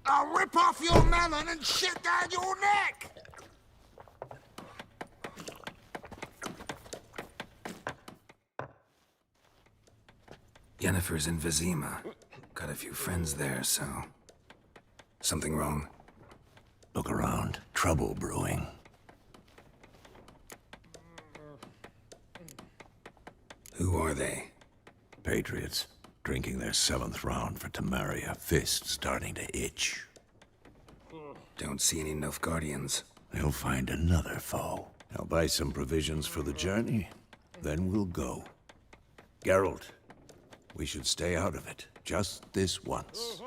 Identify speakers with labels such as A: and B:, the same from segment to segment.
A: I'll rip off your melon and shit down your neck!
B: Yennefer's in Vizima. Got a few friends there, so... Something wrong?
C: Look around. Trouble brewing.
B: Who are they?
C: Patriots. Drinking their 7th round for Temeria. Fist starting to itch.
B: Don't see any Nilfgaardians.
C: They'll find another foe. I'll buy some provisions for the journey. Then we'll go. Geralt, we should stay out of it. Just this once.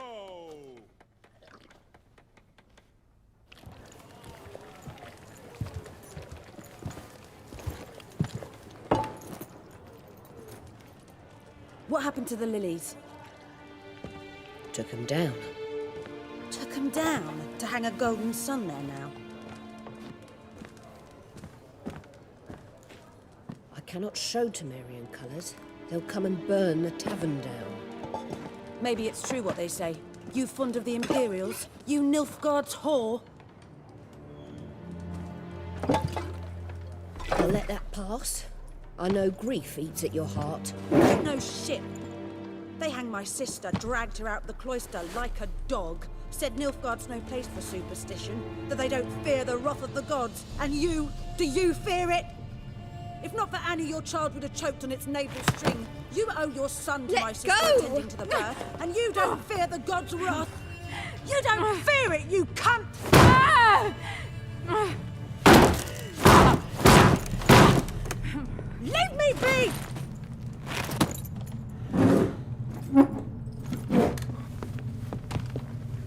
D: What happened to the lilies?
E: Took him down.
D: Took them down to hang a golden sun there now.
E: I cannot show Temerian colours. They'll come and burn the tavern down.
D: Maybe it's true what they say. You fond of the Imperials? You Nilfgaard's whore?
E: I'll let that pass. I know grief eats at your heart.
D: No shit. They hanged my sister, dragged her out the cloister like a dog. Said Nilfgaard's no place for superstition, that they don't fear the wrath of the gods. And you, do you fear it? If not for Annie, your child would have choked on its navel string. You owe your son to my sister attending to the birth, and you don't fear the gods' wrath. You don't fear it, you cunt! Leave me be!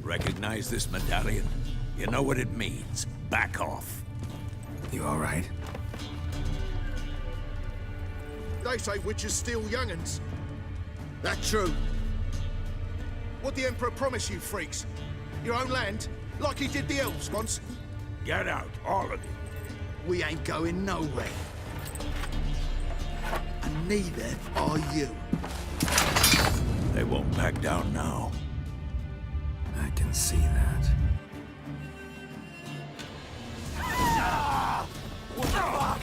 C: Recognize this medallion? You know what it means. Back off.
B: You alright?
A: They say witches steal young'uns. That true? What'd the Emperor promise you, freaks? Your own land? Like he did the elves once?
C: Get out, all of you.
A: We ain't going nowhere. And neither are you.
C: They won't back down now.
B: I can see that.
A: What the fuck?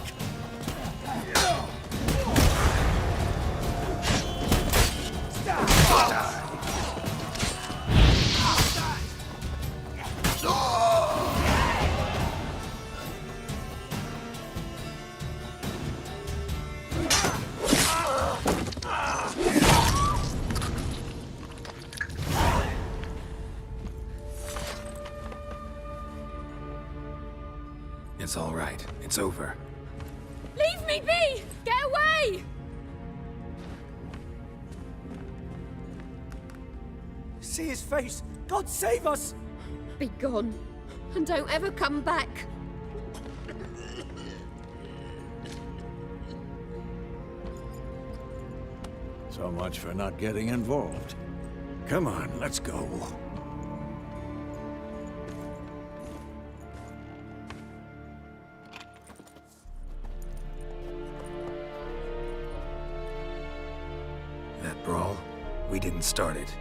B: It's all right. It's over.
F: Leave me be! Get away!
G: See his face! God save us!
F: Be gone, and don't ever come back.
C: So much for not getting involved. Come on, let's go.
B: That brawl, we didn't start it.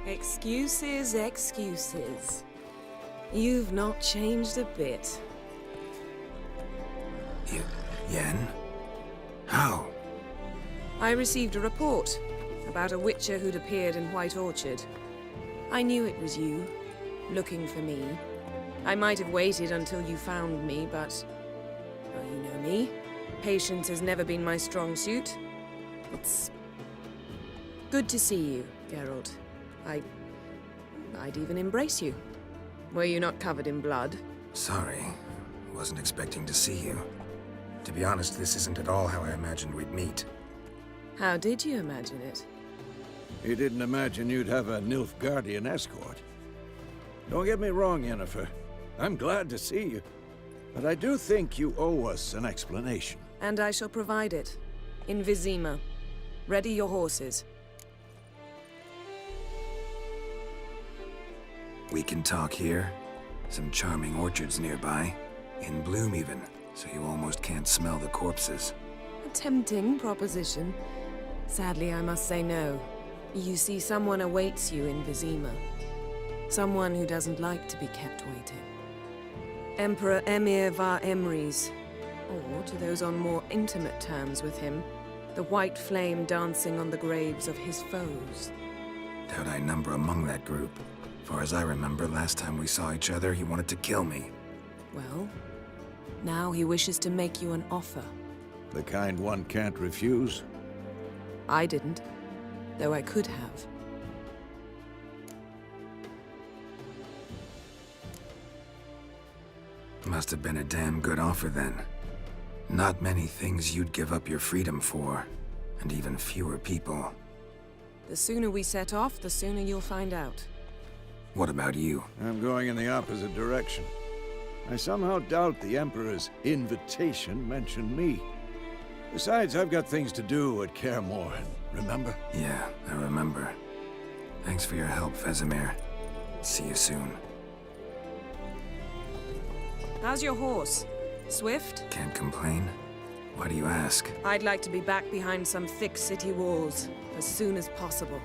H: Excuses, excuses. You've not changed a bit.
B: Yen? How?
H: I received a report about a witcher who'd appeared in White Orchard. I knew it was you, looking for me. I might have waited until you found me, but... well, you know me. Patience has never been my strong suit. It's... good to see you, Geralt. I'd even embrace you. Were you not covered in blood?
B: Sorry. Wasn't expecting to see you. To be honest, this isn't at all how I imagined we'd meet.
H: How did you imagine it?
C: You didn't imagine you'd have a Nilfgaardian escort. Don't get me wrong, Yennefer. I'm glad to see you. But I do think you owe us an explanation.
H: And I shall provide it. In Vizima. Ready your horses.
B: We can talk here. Some charming orchards nearby. In bloom even, so you almost can't smell the corpses.
H: tempting proposition. Sadly, I must say no. You see, someone awaits you in Vizima. Someone who doesn't like to be kept waiting. Emperor Emir var Emreis, or to those on more intimate terms with him, the white flame dancing on the graves of his foes.
B: Doubt I number among that group. Far as I remember, last time we saw each other, he wanted to kill me.
H: Well, now he wishes to make you an offer.
C: The kind one can't refuse.
H: I didn't, though I could have.
B: Must have been a damn good offer then. Not many things you'd give up your freedom for, and even fewer people.
H: The sooner we set off, the sooner you'll find out.
B: What about you?
C: I'm going in the opposite direction. I somehow doubt the Emperor's invitation mentioned me. Besides, I've got things to do at Kaer Morhen, remember?
B: Yeah, I remember. Thanks for your help, Vesemir. See you soon.
H: How's your horse? Swift?
B: Can't complain. Why do you ask?
H: I'd like to be back behind some thick city walls as soon as possible.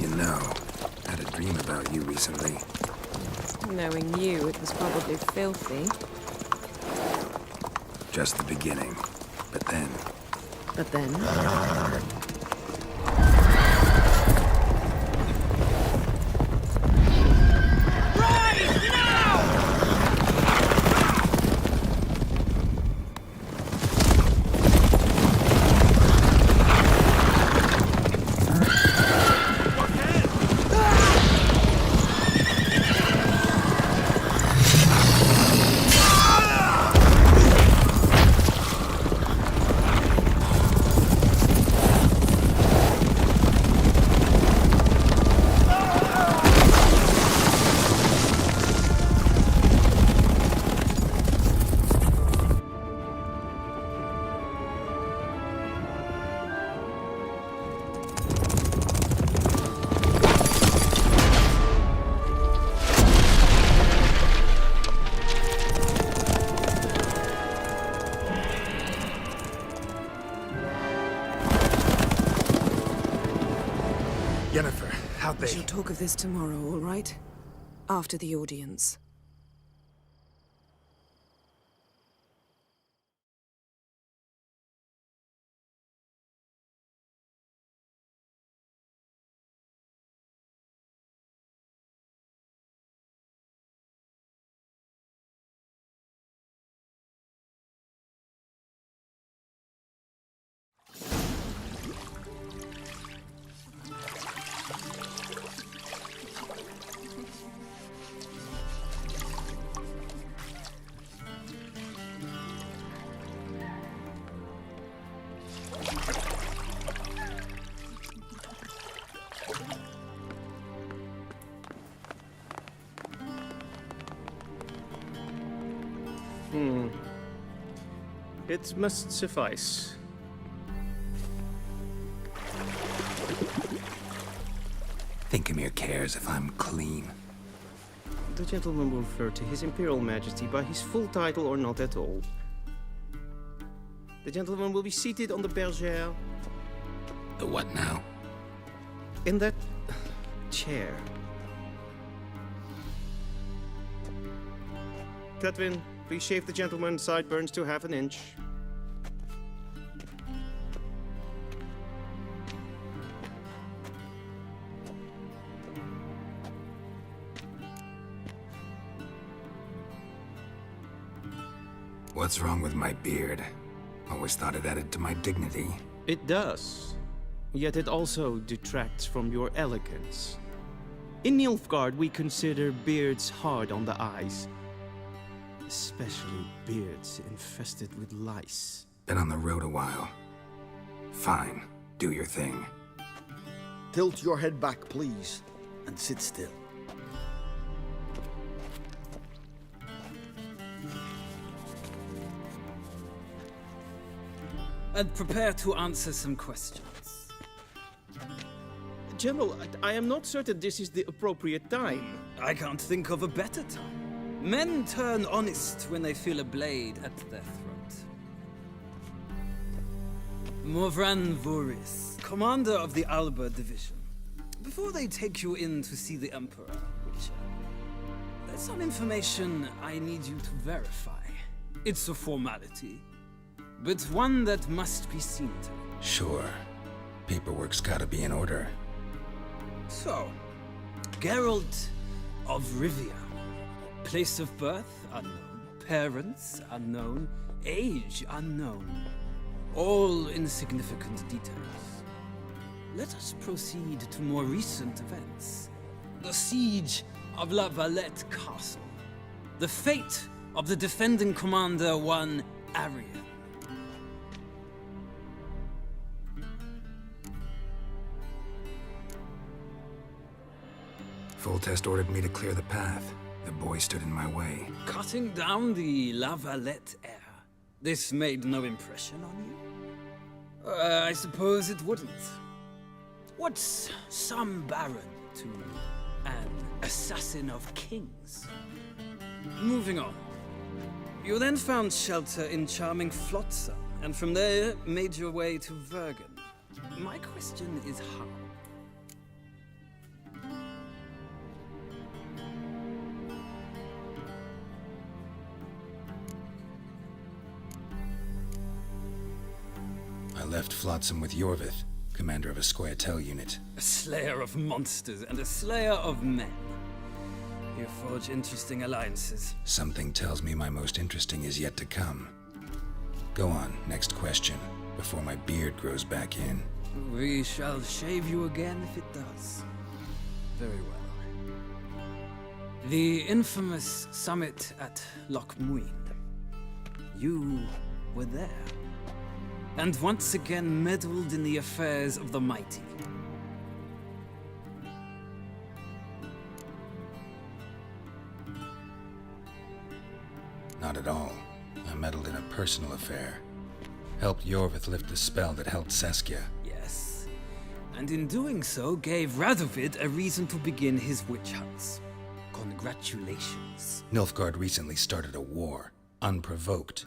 B: You know, I had a dream about you recently.
H: Knowing you, it was probably filthy.
B: Just the beginning. But then...
H: But then...
B: Yennefer, how'd
H: We
B: they...
H: shall talk of this tomorrow, all right? After the audience.
I: It must suffice.
B: Think Emir cares if I'm clean.
I: The gentleman will refer to His Imperial Majesty by his full title or not at all. The gentleman will be seated on the bergère.
B: The what now?
I: In that chair. Cletwin, please shave the gentleman's sideburns to half an inch.
B: What's wrong with my beard? Always thought it added to my dignity.
I: It does. yet it also detracts from your elegance. In Nilfgaard, we consider beards hard on the eyes. Especially beards infested with lice.
B: Been on the road a while. Fine, do your thing.
G: Tilt your head back, please, and sit still.
J: And prepare to answer some questions.
I: General, I am not certain this is the appropriate time.
J: I can't think of a better time. Men turn honest when they feel a blade at their throat. Morvran Voris, commander of the Alba Division. Before they take you in to see the Emperor, Witcher, there's some information I need you to verify. It's a formality, but one that must be seen to.
B: Sure. Paperwork's gotta be in order.
J: So, Geralt of Rivia. Place of birth unknown, parents unknown, age unknown. All insignificant details. Let us proceed to more recent events. The siege of La Valette Castle. The fate of the defending commander, one Arian.
B: Foltest ordered me to clear the path. The boy stood in my way.
J: Cutting down the La Valette heir. This made no impression on you? I suppose it wouldn't. What's some baron to an assassin of kings? Moving on. You then found shelter in charming Flotsam, and from there made your way to Vergen. My question is how?
B: I left Flotsam with Yorvith, commander of a Scoia'tael unit.
J: A slayer of monsters and a slayer of men. You forge interesting alliances.
B: Something tells me my most interesting is yet to come. Go on, next question, before my beard grows back in.
J: We shall shave you again if it does. Very well. The infamous summit at Loch Muin. You were there. And once again meddled in the affairs of the mighty.
B: Not at all. I meddled in a personal affair. Helped Yorvith lift the spell that held Saskia.
J: Yes. And in doing so, gave Radovid a reason to begin his witch hunts. Congratulations.
B: Nilfgaard recently started a war, unprovoked.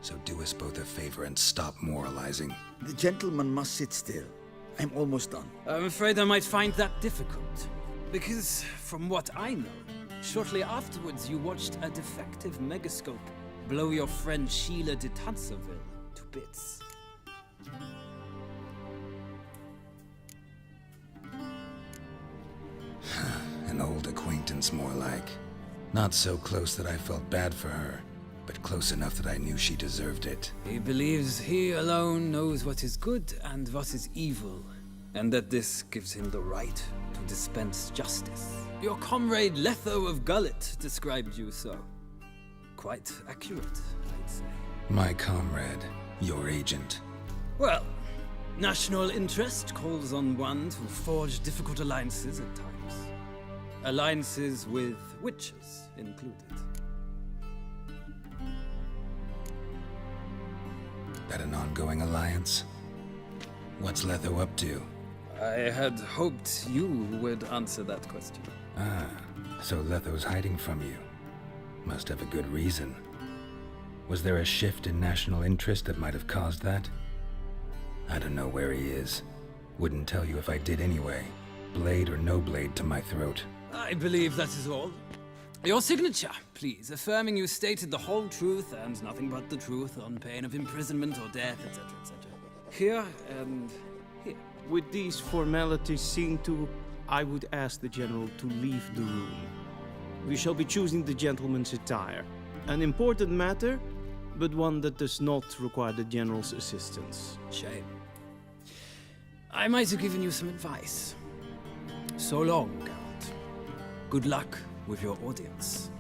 B: So do us both a favor and stop moralizing.
G: The gentleman must sit still. I'm almost done.
J: I'm afraid I might find that difficult. Because, from what I know, shortly afterwards you watched a defective megascope blow your friend Sheila de Tanserville to bits.
B: An old acquaintance, more like. Not so close that I felt bad for her, but close enough that I knew she deserved it.
J: He believes he alone knows what is good and what is evil, and that this gives him the right to dispense justice. Your comrade Letho of Gullet described you so. Quite accurate, I'd say.
B: My comrade, your agent.
J: Well, national interest calls on one to forge difficult alliances at times. Alliances with witches included.
B: That an ongoing alliance? What's Letho up to?
J: I had hoped you would answer that question.
B: Ah, so Letho's hiding from you. Must have a good reason. Was there a shift in national interest that might have caused that? I don't know where he is. Wouldn't tell you if I did anyway. Blade or no blade to my throat.
J: I believe that is all. Your signature, please, affirming you stated the whole truth and nothing but the truth on pain of imprisonment or death, etc., etc. Here and here.
I: With these formalities seen to, I would ask the General to leave the room. We shall be choosing the gentleman's attire. An important matter, but one that does not require the General's assistance.
J: Shame. I might have given you some advice. So long, Geralt. Good luck with your audience.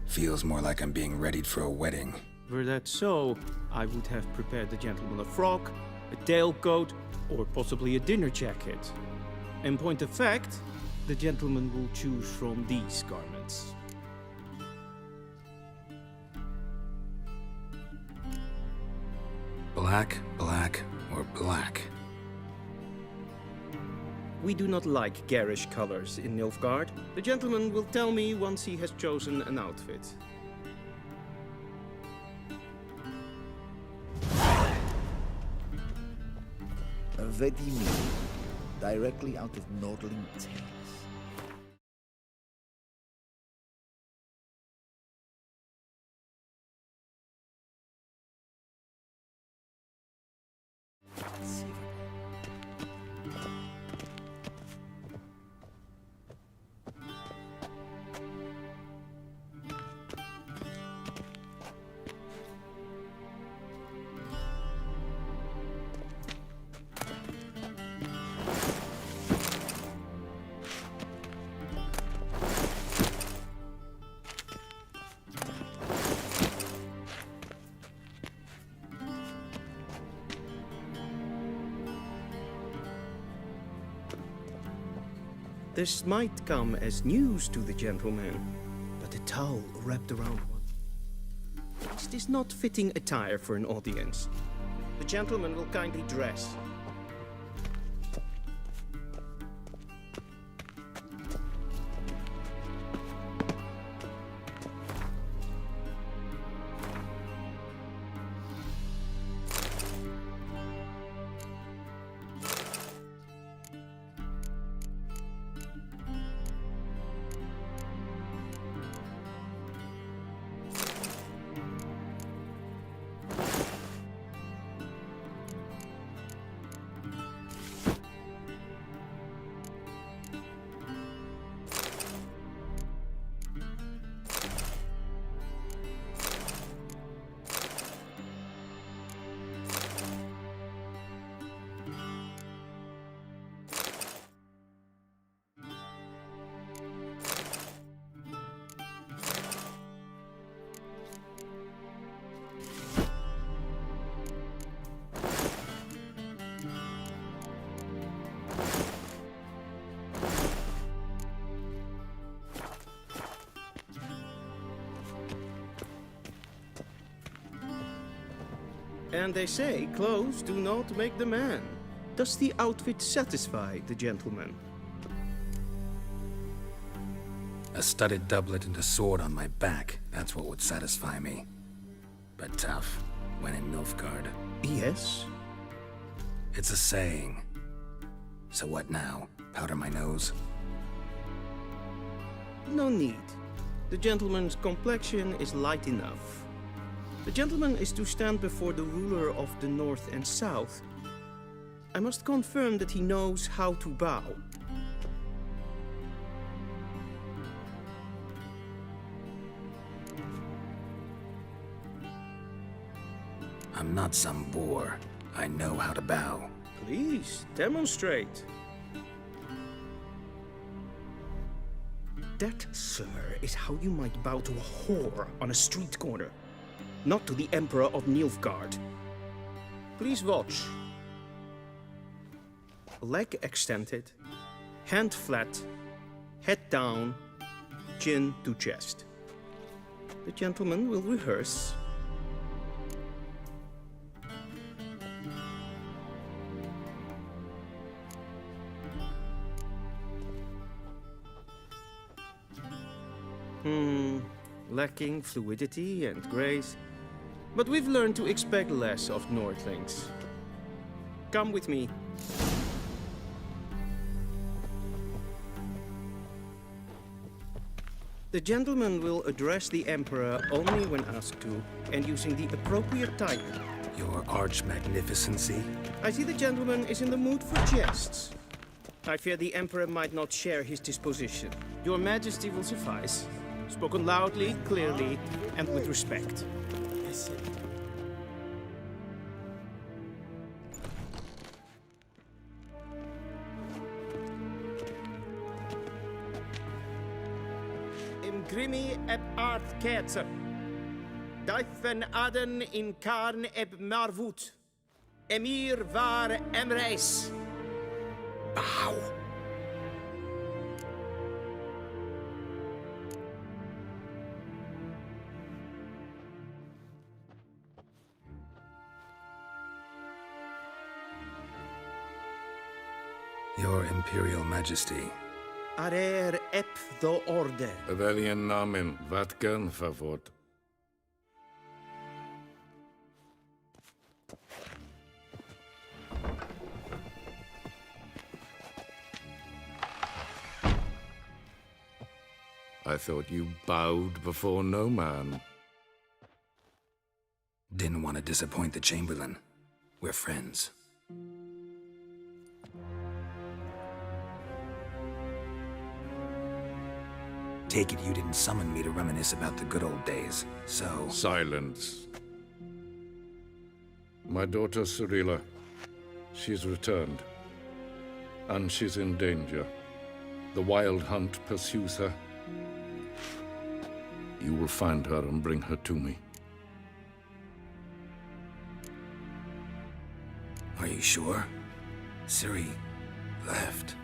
B: Feels more like I'm being readied for a wedding.
I: Were that so, I would have prepared the gentleman a frock, a tailcoat, or possibly a dinner jacket. In point of fact, the gentleman will choose from these garments.
B: Black, black, or black?
I: We do not like garish colors in Nilfgaard. The gentleman will tell me once he has chosen an outfit.
G: A ready-made, directly out of Nordling Tales.
I: This might come as news to the gentleman, but the towel wrapped around one. Is this not fitting attire for an audience? The gentleman will kindly dress. And they say clothes do not make the man. Does the outfit satisfy the gentleman?
B: A studded doublet and a sword on my back, that's what would satisfy me. But tough, when in Nilfgaard.
I: Yes?
B: It's a saying. So what now? Powder my nose?
I: No need. The gentleman's complexion is light enough. The gentleman is to stand before the ruler of the North and South. I must confirm that he knows how to bow.
B: I'm not some boor. I know how to bow.
I: Please, demonstrate. That, sir, is how you might bow to a whore on a street corner. Not to the Emperor of Nilfgaard. Please watch. Leg extended, hand flat, head down, chin to chest. The gentleman will rehearse. Lacking fluidity and grace. But we've learned to expect less of Nordlings. Come with me. The gentleman will address the Emperor only when asked to, and using the appropriate title.
B: Your arch magnificency?
I: I see the gentleman is in the mood for jests. I fear the Emperor might not share his disposition. Your Majesty will suffice. Spoken loudly, clearly, and with respect. Imgrimi eb art ketzer. Daifen aden in karn eb marvut. Emir var emreis.
B: Bow! Your Imperial Majesty.
I: Arer ep do orde.
K: Welchen Namen? Wat gern verwort? I thought you bowed before no man.
B: Didn't want to disappoint the Chamberlain. We're friends. Take it you didn't summon me to reminisce about the good old days, so...
K: Silence. My daughter Cirilla, she's returned. And she's in danger. The Wild Hunt pursues her. You will find her and bring her to me.
B: Are you sure? Ciri left.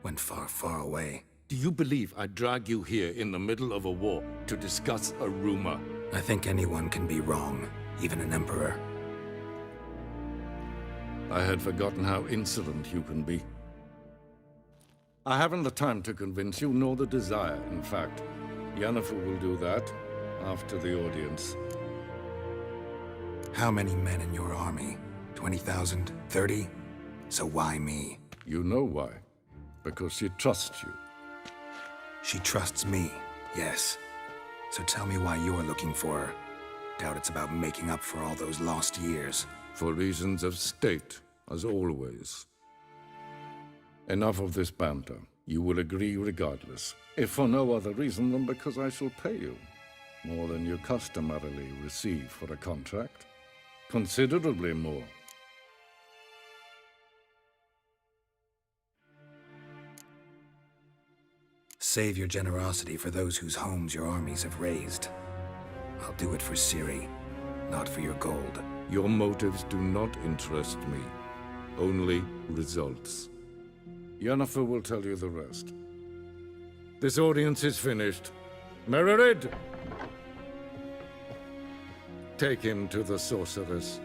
B: Went far, far away.
K: Do you believe I'd drag you here in the middle of a war to discuss a rumor?
B: I think anyone can be wrong, even an emperor.
K: I had forgotten how insolent you can be. I haven't the time to convince you, nor the desire, in fact. Yennefer will do that after the audience.
B: How many men in your army? 20,000? 30? So why me?
K: You know why. Because she trusts you.
B: She trusts me, yes. So tell me why you're looking for her. Doubt it's about making up for all those lost years.
K: For reasons of state, as always. Enough of this banter. You will agree regardless. If for no other reason than because I shall pay you. More than you customarily receive for a contract. Considerably more.
B: Save your generosity for those whose homes your armies have razed. I'll do it for Ciri, not for your gold.
K: Your motives do not interest me. Only results. Yennefer will tell you the rest. This audience is finished. Mererid! Take him to the sorceress.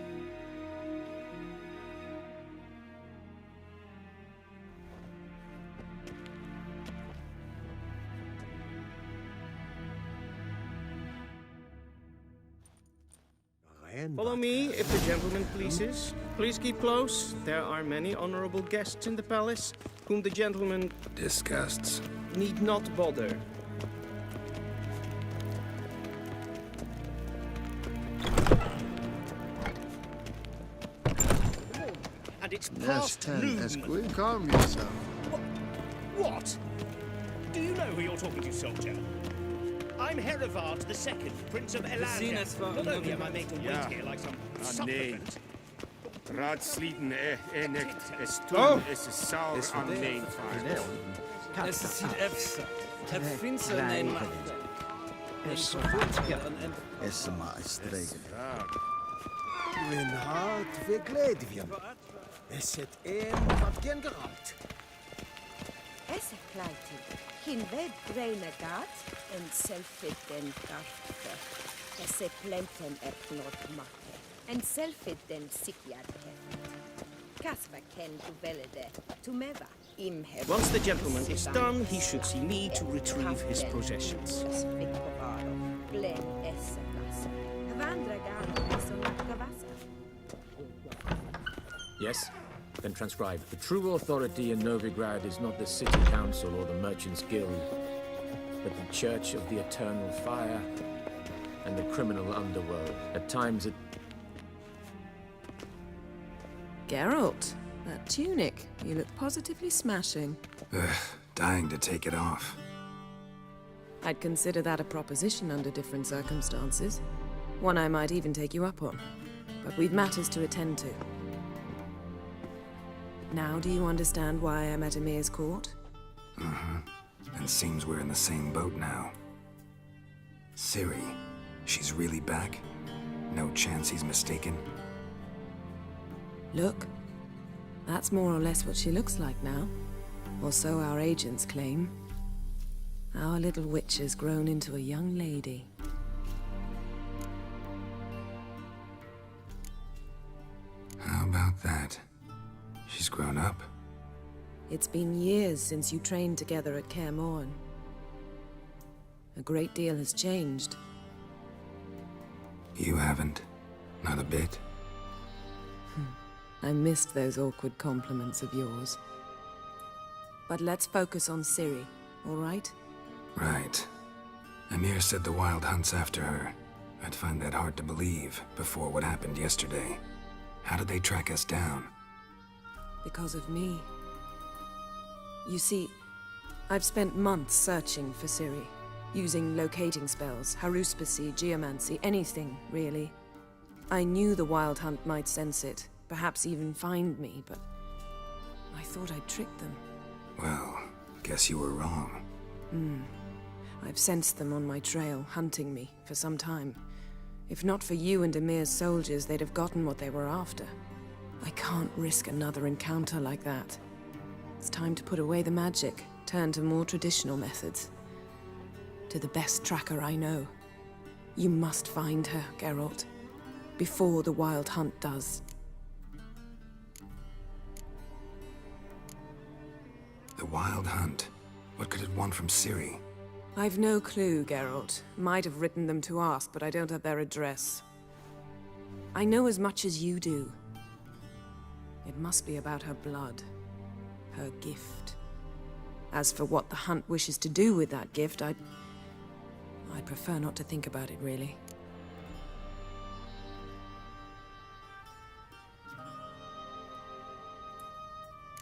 I: Follow me, if the gentleman pleases. Please keep close. There are many honorable guests in the palace, whom the gentleman
B: Disgusts.
I: need not bother. And it's past noon.
A: Esquire, calm yourself.
L: What? Do you know who you're talking to, soldier? I'm Herivard II, Prince of Elandia. Not only am I made to wait here like some supplicant.
M: Raadsliden nicht, es tun, es ist sauer an den
J: Es sieht finster nein macht. Es
G: Es maestreger. Mijn hart verkleed weer. Es zit wat gen geraakt.
D: Esse kleiti. Hin ved dreine gat en selfit den garte. Esse plenten epnot matte. En selfit den sikjarke. Kasva ken tu velede. Tu meva. Im hev.
I: Once the gentleman is done, he should see me to retrieve his possessions.
D: Glen esse gas. Vandra gat som kavasa.
N: Yes? Then transcribe. The true authority in Novigrad is not the City Council or the Merchants Guild, but the Church of the Eternal Fire and the criminal underworld. At times it...
H: Geralt, That tunic, you look positively smashing.
B: Ugh, dying to take it off.
H: I'd consider that a proposition under different circumstances. One I might even take you up on. But we've matters to attend to. Now do you understand why I'm at Emir's court?
B: Mm-hmm. And seems we're in the same boat now. Ciri, she's really back? No chance he's mistaken?
H: Look, that's more or less what she looks like now. Or so our agents claim. Our little witch has grown into a young lady.
B: How about that? She's grown up?
H: It's been years since you trained together at Kaer Morhen. A great deal has changed.
B: You haven't. Not a bit.
H: I missed those awkward compliments of yours. But let's focus on Ciri, all right?
B: Right. Emir said the Wild Hunt's after her. I'd find that hard to believe before what happened yesterday. How did they track us down?
H: Because of me. You see, I've spent months searching for Ciri, using locating spells, haruspicy, geomancy, anything, really. I knew the Wild Hunt might sense it, perhaps even find me, but I thought I'd tricked them.
B: Well, guess you were wrong.
H: I've sensed them on my trail, hunting me, for some time. If not for you and Emir's soldiers, they'd have gotten what they were after. I can't risk another encounter like that. It's time to put away the magic, turn to more traditional methods. To the best tracker I know. You must find her, Geralt. Before the Wild Hunt does.
B: The Wild Hunt? What could it want from Ciri?
H: I've no clue, Geralt. Might have written them to ask, but I don't have their address. I know as much as you do. It must be about her blood. Her gift. As for what the Hunt wishes to do with that gift, I'd prefer not to think about it, really.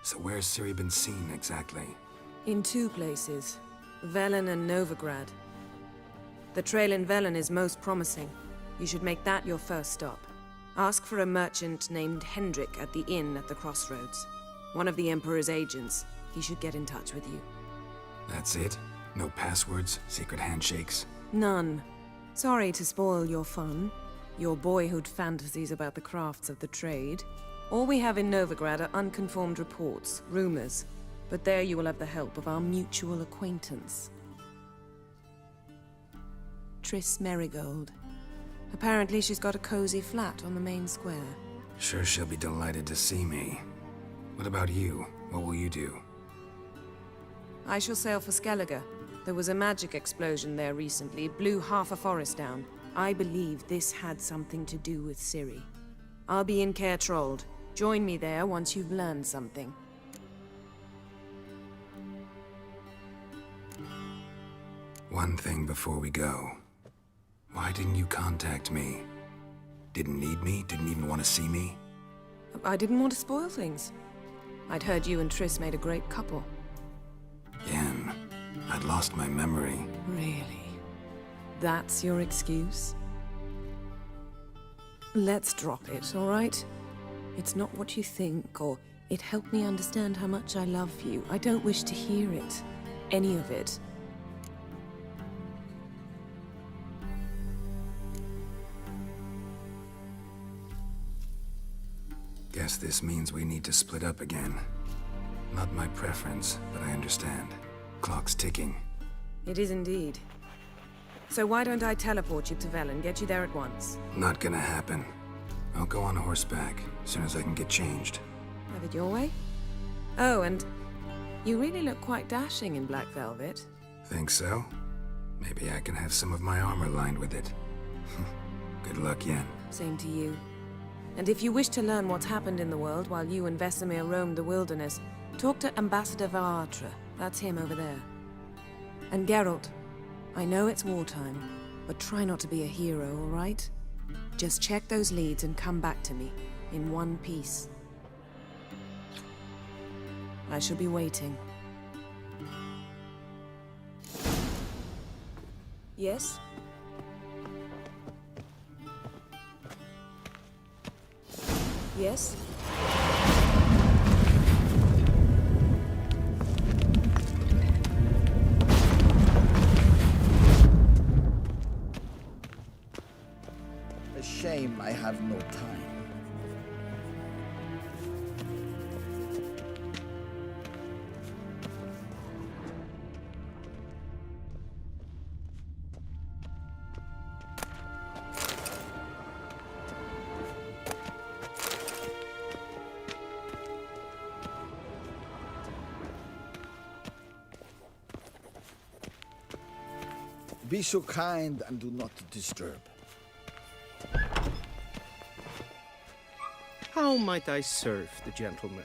B: So where's Ciri been seen, exactly?
H: In two places. Velen and Novigrad. The trail in Velen is most promising. You should make that your first stop. Ask for a merchant named Hendrik at the inn at the crossroads. One of the Emperor's agents. He should get in touch with you.
B: That's it? No passwords, secret handshakes?
H: None. Sorry to spoil your fun. Your boyhood fantasies about the crafts of the trade. All we have in Novigrad are unconfirmed reports, rumors. But there you will have the help of our mutual acquaintance. Triss Merigold. Apparently she's got a cozy flat on the main square.
B: Sure she'll be delighted to see me. What about you? What will you do?
H: I shall sail for Skellige. There was a magic explosion there recently, blew half a forest down. I believe this had something to do with Ciri. I'll be in Caer Trolde. Join me there once you've learned something.
B: One thing before we go. Why didn't you contact me? Didn't need me? Didn't even want to see me?
H: I didn't want to spoil things. I'd heard you and Triss made a great couple.
B: Yen, I'd lost my memory.
H: Really? That's your excuse? Let's drop it, all right? It's not what you think, or it helped me understand how much I love you. I don't wish to hear it. Any of it.
B: Guess this means we need to split up again. Not my preference, but I understand. Clock's ticking.
H: It is indeed. So why don't I teleport you to Velen, get you there at once?
B: Not gonna happen. I'll go on horseback, as soon as I can get changed.
H: Have it your way? Oh, and you really look quite dashing in black velvet.
B: Think so? Maybe I can have some of my armor lined with it. Good luck, Yen.
H: Same to you. And if you wish to learn what's happened in the world while you and Vesemir roamed the wilderness, talk to Ambassador Varatra. That's him over there. And Geralt, I know it's wartime, but try not to be a hero, all right? Just check those leads and come back to me, in one piece. I shall be waiting. Yes? Yes?
G: A shame I have no time. Be so kind and do not disturb.
I: How might I serve the gentleman?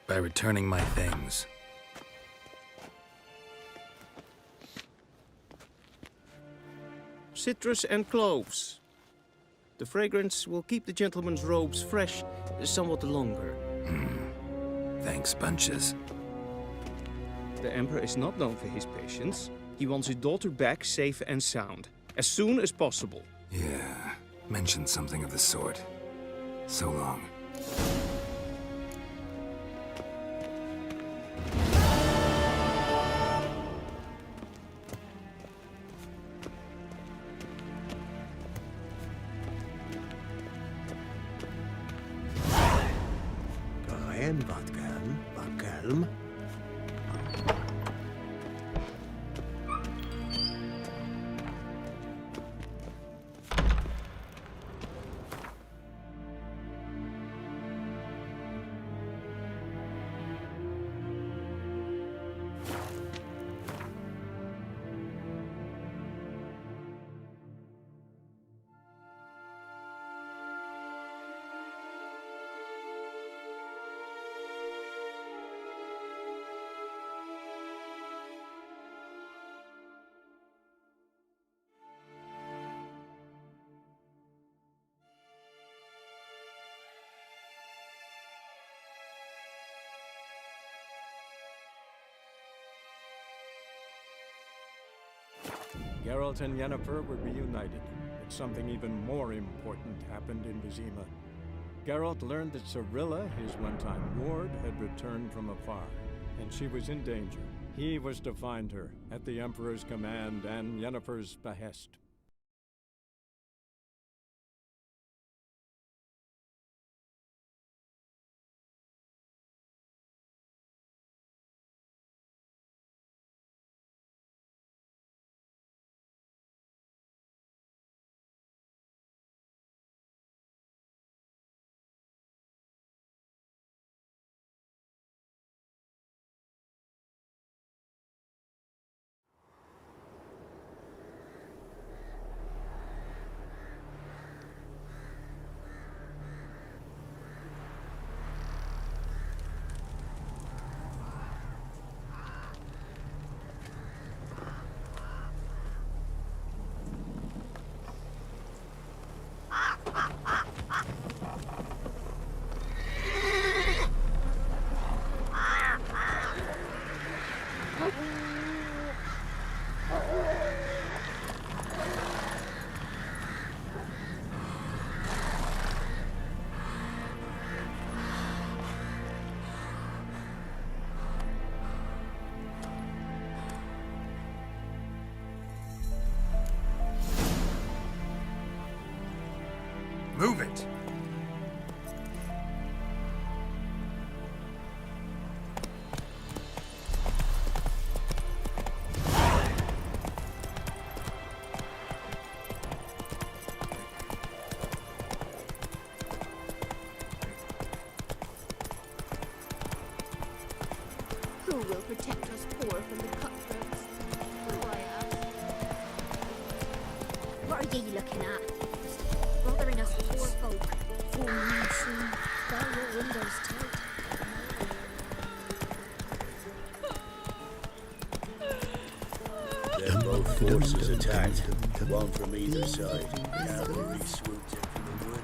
B: By returning my things.
I: Citrus and cloves. The fragrance will keep the gentleman's robes fresh somewhat longer.
B: Thanks, bunches.
I: The Emperor is not known for his patience. He wants his daughter back safe and sound, as soon as possible.
B: Yeah, mentioned something of the sort. So long.
O: Geheim, wat kalm.
C: Geralt and Yennefer were reunited, but something even more important happened in Vizima. Geralt learned that Cirilla, his one-time ward, had returned from afar, and she was in danger. He was to find her, at the Emperor's command and Yennefer's behest.
B: Move it!
F: Who will protect us poor from the cutthroats? Who I am? What are ye looking at? Bothering us poor folk. Full moon soon. Bar your windows tight.
O: Then both forces attacked, one from either side. Cavalry swooped in from the wood.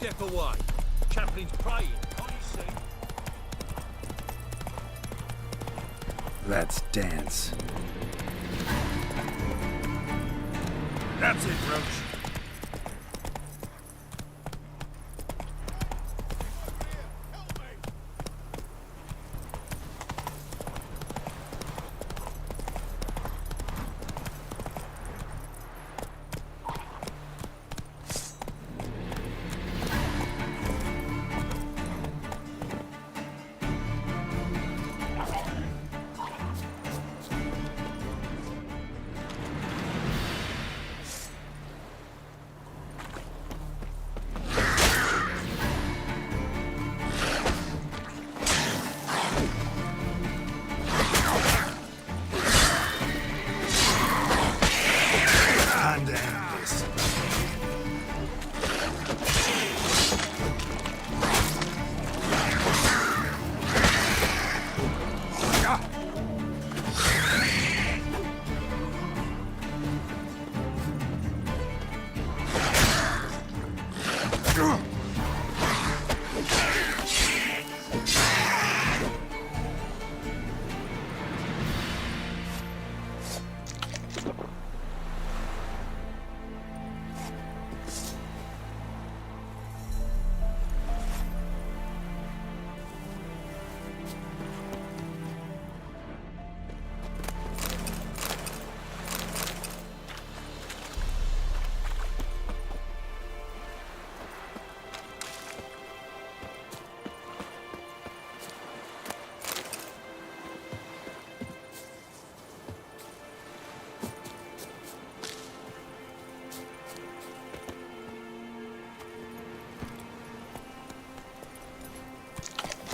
P: step away. Chaplain's praying, can't you see?
B: Let's dance.
P: That's it, Roach.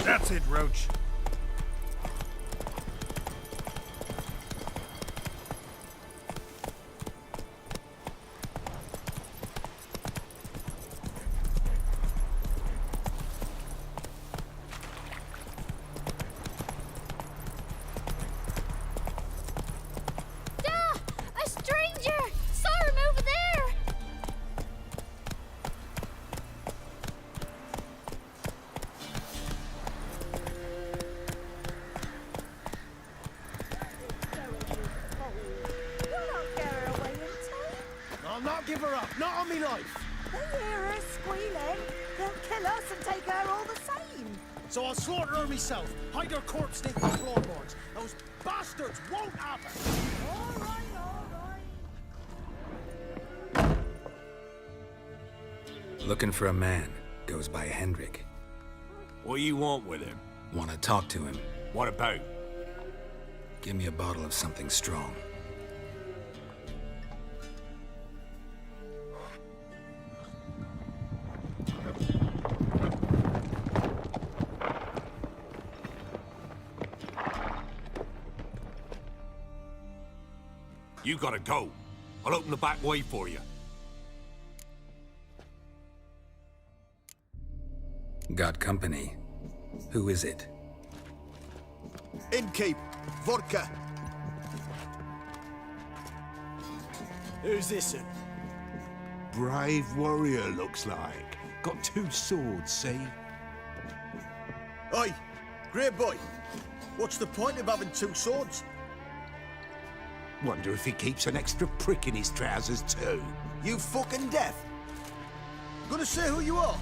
P: That's it, Roach.
F: A stranger! Saw him over there!
L: I'll not give her up, not on me life.
D: They hear her squealing. They'll kill us and take her all the same.
L: So I'll slaughter her myself, hide her corpse neath the floorboards. Those bastards won't have her.
D: All right.
B: Looking for a man. Goes by Hendrik.
P: What do you want with him?
B: Want to talk to him.
P: What about?
B: Give me a bottle of something strong.
P: You gotta go. I'll open the back way for you.
B: Got company. Who is it?
A: Innkeep, vodka.
L: Who's this one?
O: Brave warrior, looks like. Got 2 swords, see?
A: Oi, great boy. What's the point of having 2 swords?
O: Wonder if he keeps an extra prick in his trousers too.
A: You fucking deaf? Gonna say who you are?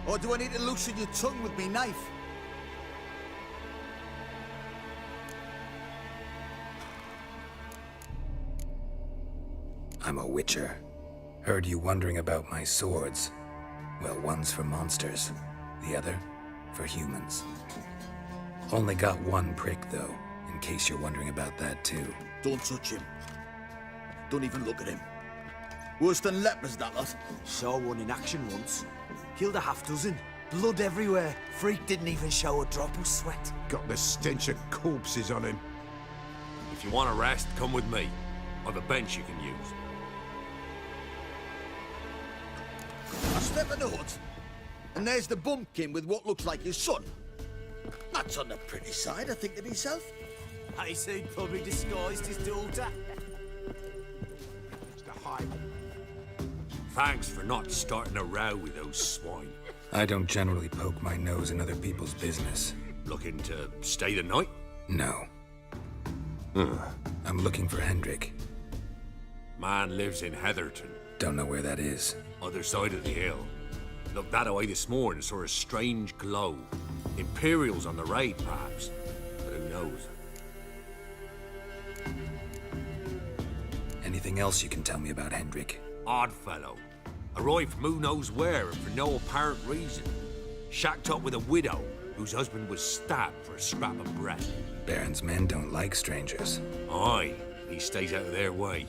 A: Or do I need to loosen your tongue with me knife?
B: I'm a witcher. Heard you wondering about my swords. Well, one's for monsters, the other for humans. Only got 1 prick, though, in case you're wondering about that, too.
A: Don't touch him. Don't even look at him. Worse than lepers, that lot.
Q: Saw one in action once. Killed a half-dozen. Blood everywhere. Freak didn't even show a drop of sweat.
O: Got the stench of corpses on him.
P: If you want a rest, come with me. I've a bench you can use.
A: I step in the hut, and there's the bumpkin with what looks like his son. That's on the pretty side, I think to myself.
Q: I said probably disguised his daughter.
O: It's the high.
P: Thanks for not starting a row with those swine.
B: I don't generally poke my nose in other people's business.
P: Looking to stay the night?
B: No. I'm looking for Hendrik.
P: Man lives in Heatherton.
B: Don't know where that is.
P: Other side of the hill. Looked that away this morning, saw a strange glow. Imperials on the raid, perhaps. But who knows?
B: Anything else you can tell me about Hendrik?
P: Odd fellow. Arrived from who knows where and for no apparent reason. Shacked up with a widow whose husband was stabbed for a scrap of bread.
B: Baron's men don't like strangers.
P: Aye, he stays out of their way.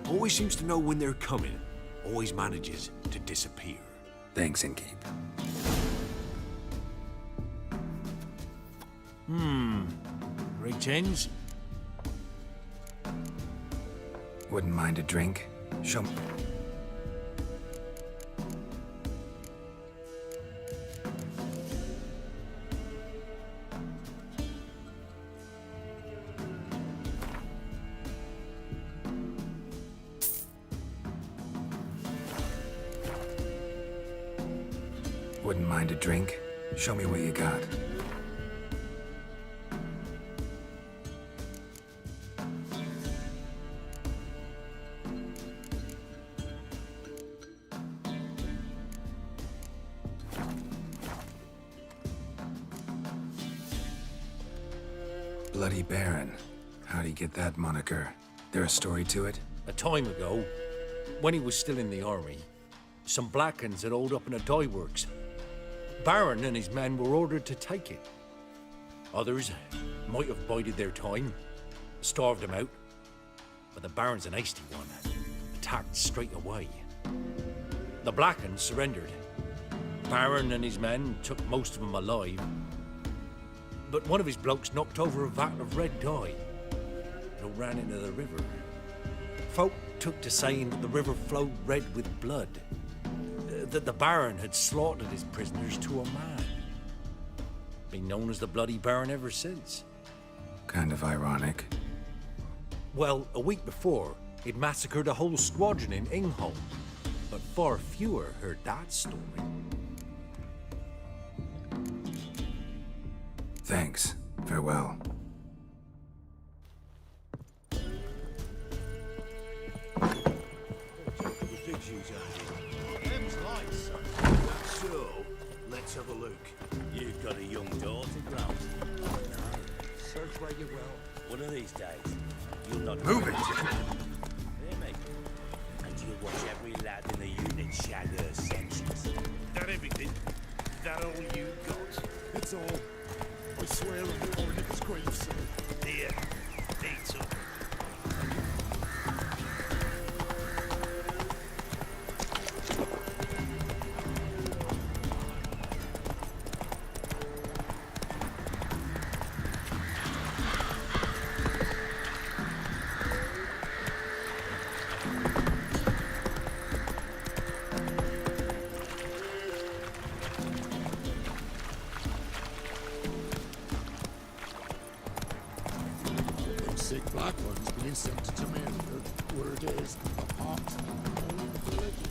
P: Always seems to know when they're coming. Always manages to disappear.
B: Thanks, Innkeep.
Q: Greetings.
B: Wouldn't mind a drink? Show me. Wouldn't mind a drink? Show me what you got. Bloody Baron. How'd he get that moniker? There a story to it?
R: A time ago, when he was still in the army, some Blackens had holed up in a dye works. Baron and his men were ordered to take it. Others might have bided their time, starved him out, but the Baron's an hasty one, attacked straight away. The Blackens surrendered. Baron and his men took most of them alive, but one of his blokes knocked over a vat of red dye. It all ran into the river. Folk took to saying that the river flowed red with blood, that the Baron had slaughtered his prisoners to a man. Been known as the Bloody Baron ever since.
B: Kind of ironic.
R: Well, a week before, he'd massacred a whole squadron in Ingholm, but far fewer heard that story.
B: Thanks. Farewell.
O: Them's lights. So, let's have a look. You've got a young daughter, Grant. Oh, no. Search where you will. One of these days, you'll not...
B: Move it!
O: Hear me? And you'll watch every lad in the unit shag her senses. That everything? Is that all you got? It's all. I swear on the Ornic's gravestone. Here, eat some. Sick black ones being sent to America, where it is apart from all the villages.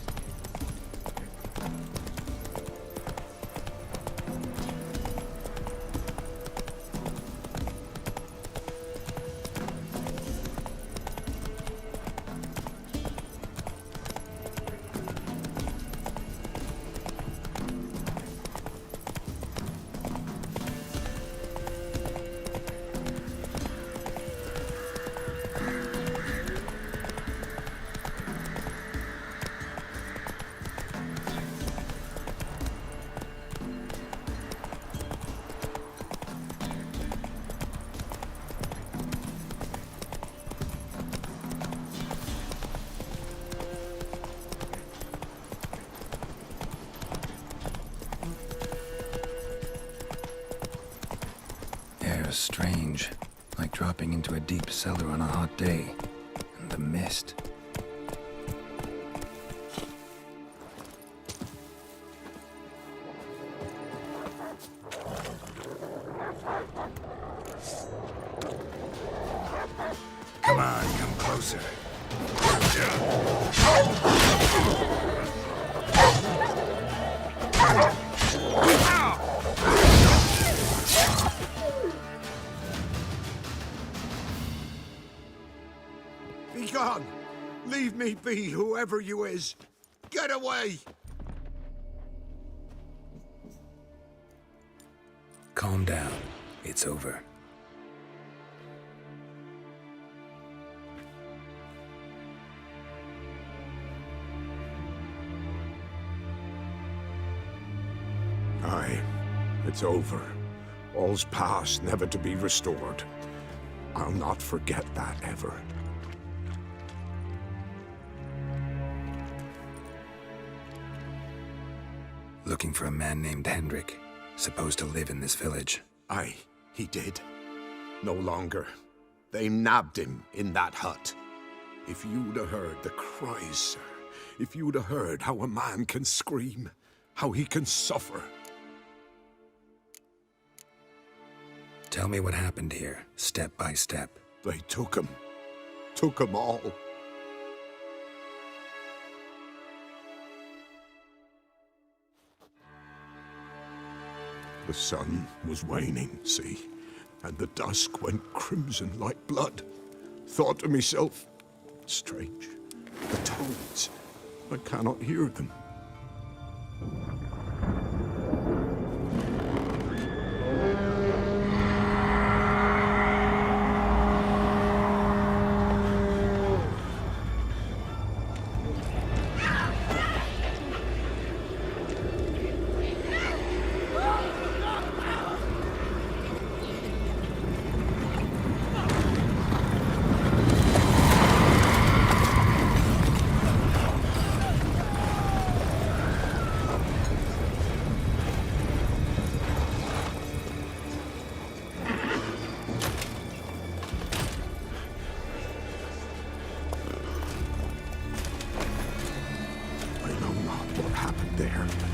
B: Strange, like dropping into a deep cellar on a hot day. And the mist. Come on, come closer.
O: gone! Leave me be, whoever you is! Get away!
B: Calm down. It's over.
O: Aye, it's over. All's past, never to be restored. I'll not forget that ever.
B: Looking for a man named Hendrik, supposed to live in this village.
O: Aye, he did. No longer. They nabbed him in that hut. If you'd have heard the cries, sir, if you'd have heard how a man can scream, how he can suffer.
B: Tell me what happened here, step by step.
O: They took him. Took him all. The sun was waning, see, and the dusk went crimson like blood. Thought to myself, strange, the toads, I cannot hear them.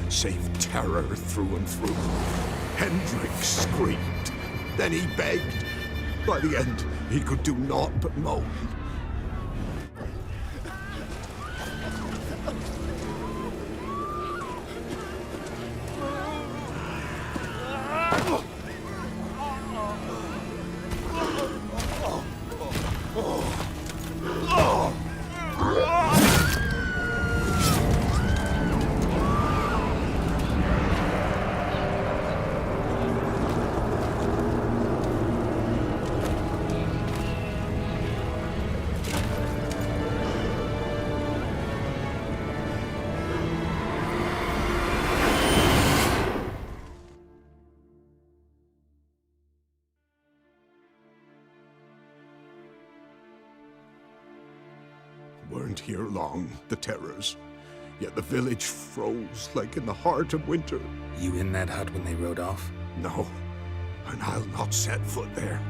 O: Save terror through and through. Hendrik screamed. Then he begged. By the end, he could do naught but moan. Weren't here long, the terrors. Yet the village froze like in the heart of winter.
B: You in that hut when they rode off?
O: No, and I'll not set foot there.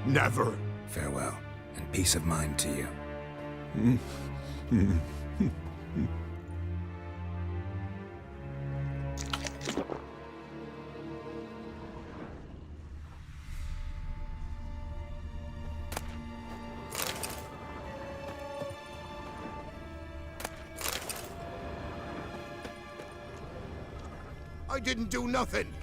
O: Never.
B: Farewell, and peace of mind to you.
O: I didn't do nothing.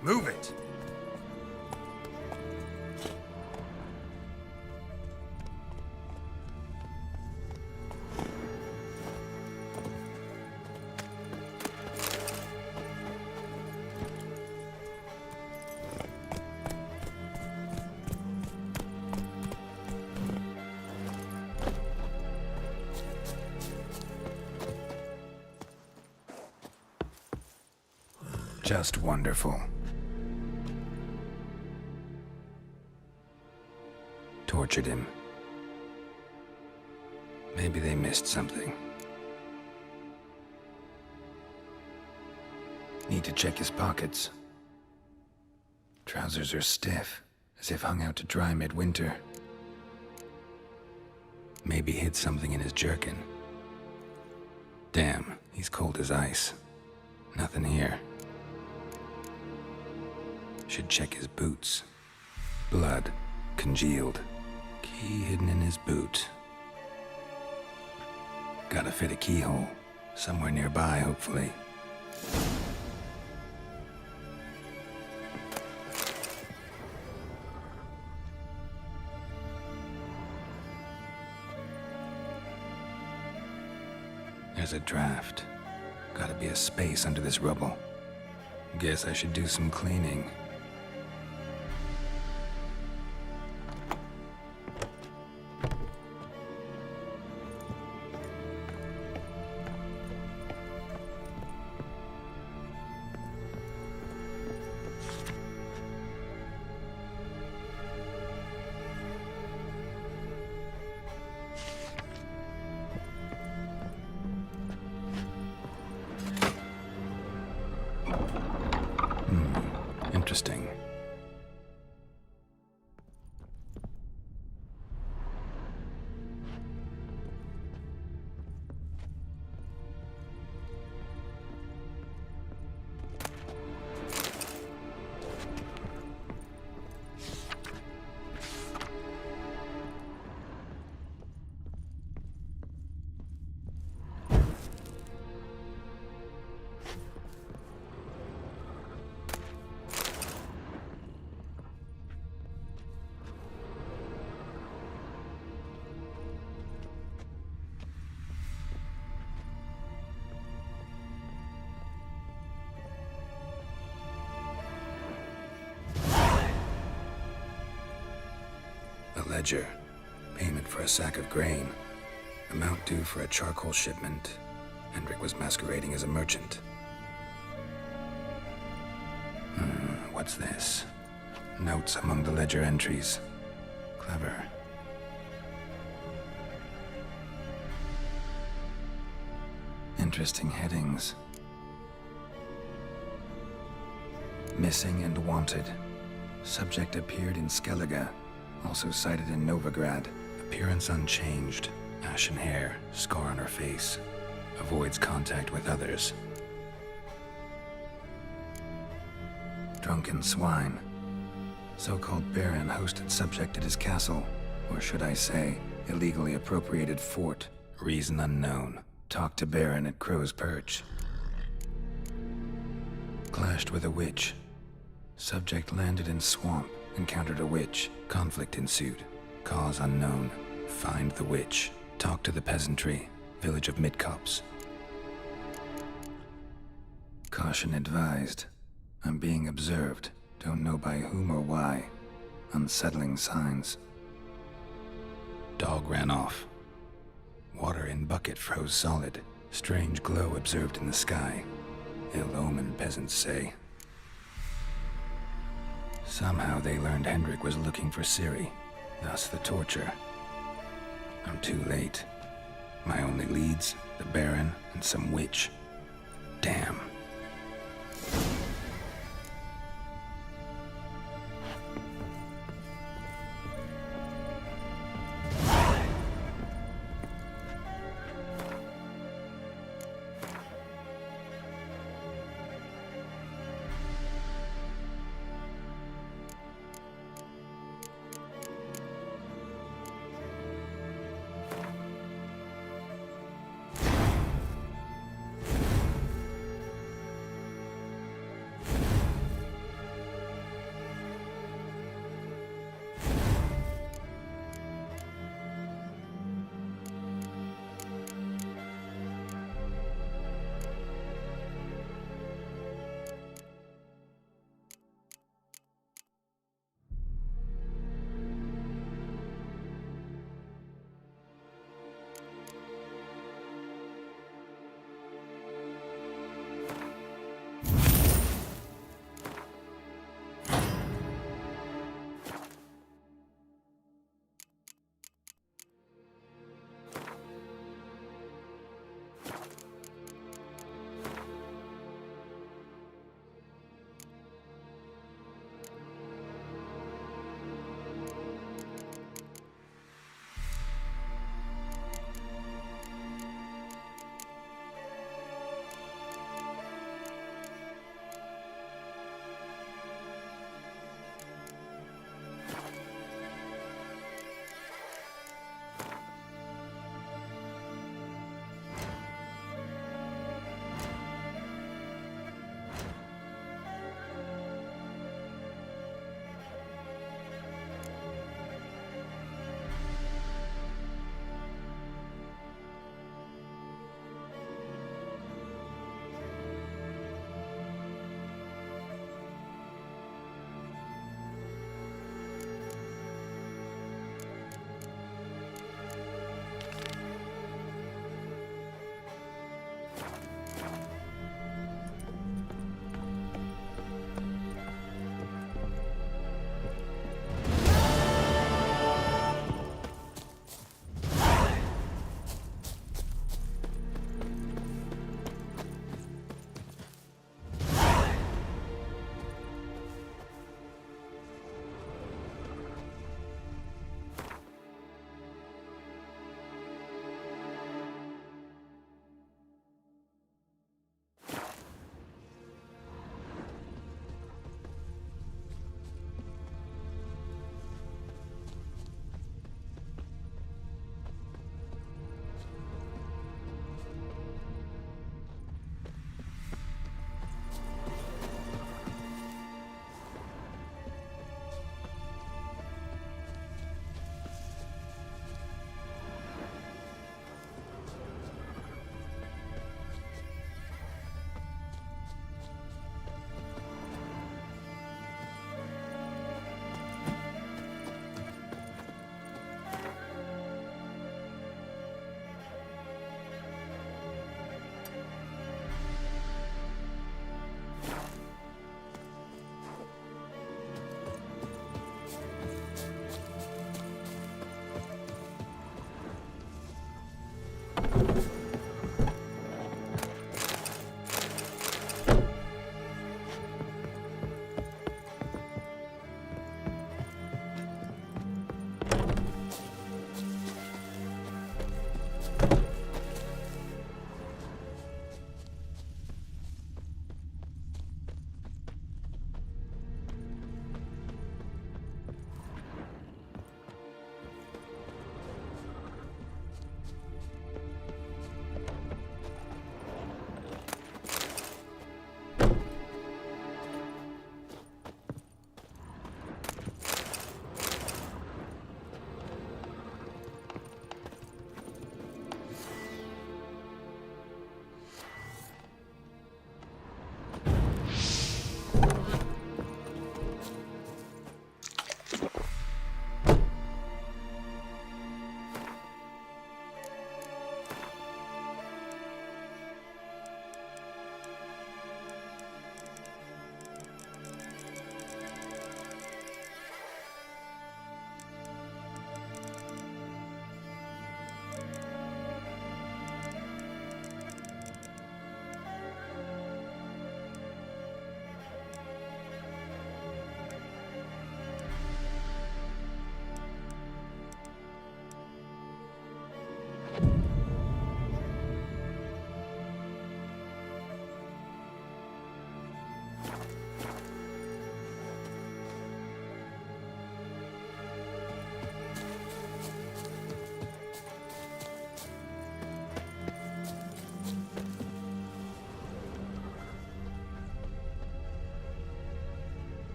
B: Move it! Just wonderful. Tortured him. Maybe they missed something. Need to check his pockets. Trousers are stiff, as if hung out to dry midwinter. Maybe hid something in his jerkin. Damn, he's cold as ice. Nothing here. Should check his boots. Blood, congealed. Key hidden in his boot. Gotta fit a keyhole. Somewhere nearby, hopefully. There's a draft. Gotta be a space under this rubble. Guess I should do some cleaning. Interesting. A ledger. Payment for a sack of grain. Amount due for a charcoal shipment. Hendrik was masquerading as a merchant. What's this? Notes among the ledger entries. Clever. Interesting headings. Missing and wanted. Subject appeared in Skellige. Also cited in Novigrad. Appearance unchanged. Ashen hair, scar on her face. Avoids contact with others. Drunken swine. So-called Baron hosted subject at his castle. Or should I say, illegally appropriated fort. Reason unknown. Talked to Baron at Crow's Perch. Clashed with a witch. Subject landed in swamp. Encountered a witch. Conflict ensued. Cause unknown. Find the witch. Talk to the peasantry. Village of Midcopse. Caution advised. I'm being observed. Don't know by whom or why. Unsettling signs. Dog ran off. Water in bucket froze solid. Strange glow observed in the sky. Ill omen, peasants say. Somehow they learned Hendrik was looking for Ciri, thus the torture. I'm too late. My only leads, the Baron and some witch. Damn.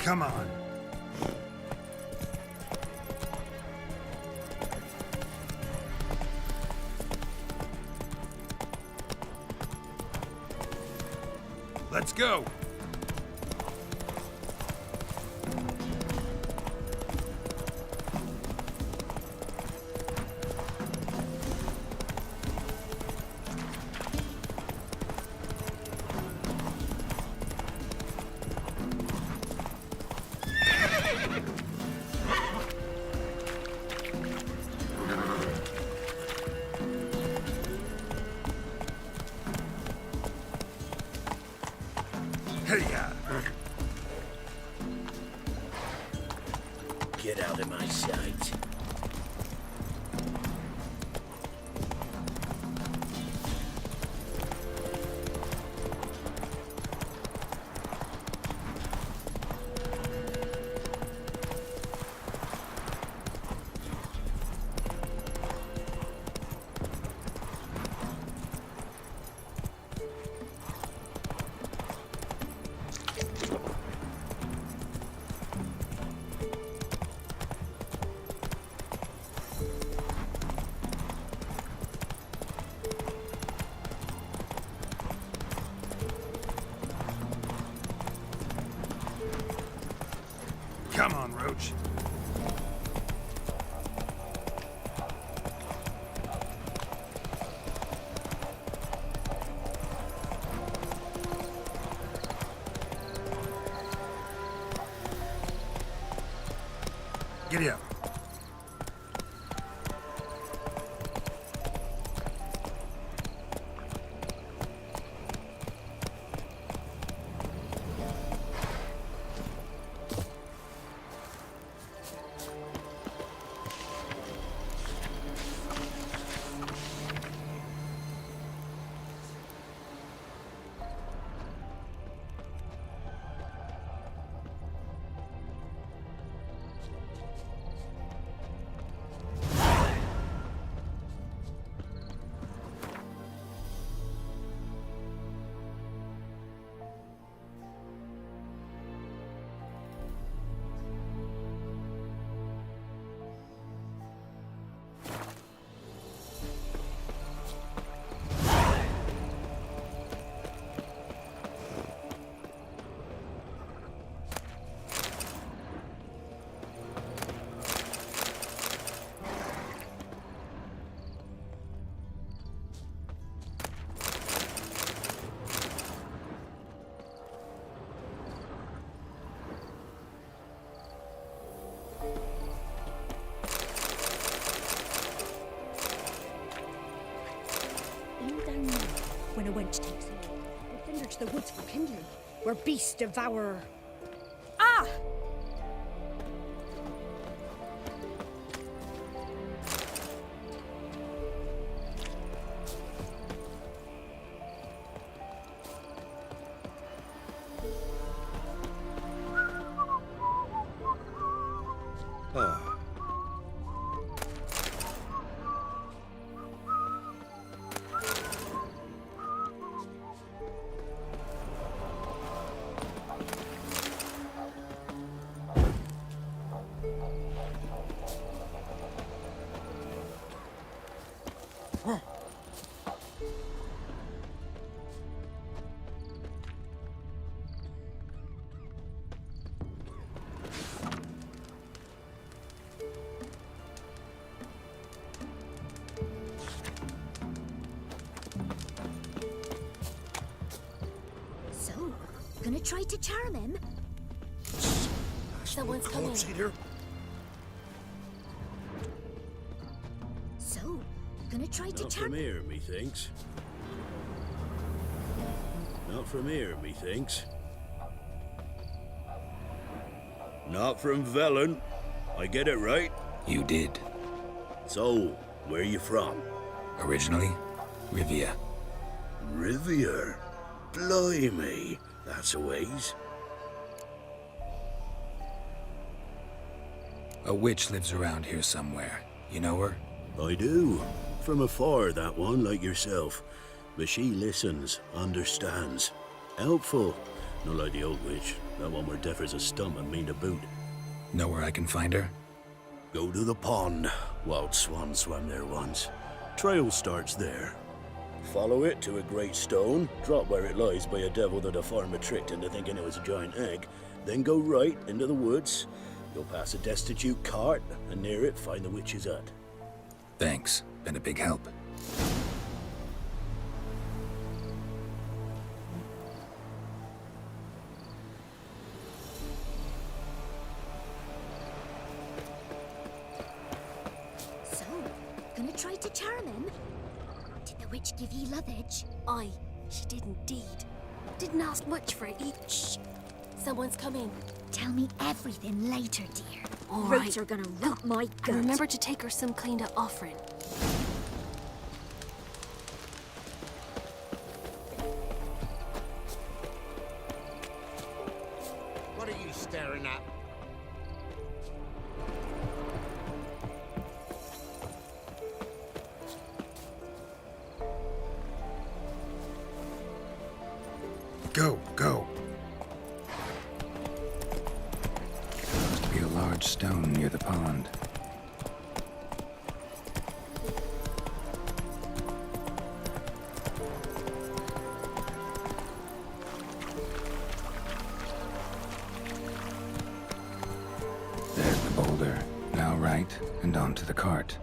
S: Come on. Let's go.
O: Get out of my sight.
S: Come on, Roach. Giddy up.
F: When a wench takes me, we'll send her to the woods for kindling, where beasts devour. Ah! So, gonna try to charm him? Someone's coming. So, gonna try to
T: Not
F: charm.
T: from here, methinks. Not from here, methinks. Not from Velen. I get it right?
B: You did.
T: So, where you from?
B: Originally, Rivia.
T: Rivia? Blimey, that's a ways.
B: A witch lives around here somewhere. You know her?
T: I do. From afar, that one, like yourself. But she listens, understands. Helpful. Not like the old witch. That one were deaf as a stump and mean to boot.
B: Know where I can find her?
T: Go to the pond. Wild swan swam there once. Trail starts there. Follow it to a great stone, drop where it lies by a devil that a farmer tricked into thinking it was a giant egg, then go right into the woods. You'll pass a destitute cart, and near it find the witch's hut.
B: Thanks. Been a big help.
U: So, gonna try to charm him? Did the witch give ye lovage? Aye, she did indeed. Didn't ask much for it each. Someone's coming. Tell me everything later, dear.
F: All
U: Roots
F: right.
U: are gonna rot my gut.
F: And remember to take her some kind of offering.
O: What are you staring at?
S: Go, go.
B: Must be a large stone near the pond. There's the boulder. Now right, and onto the cart.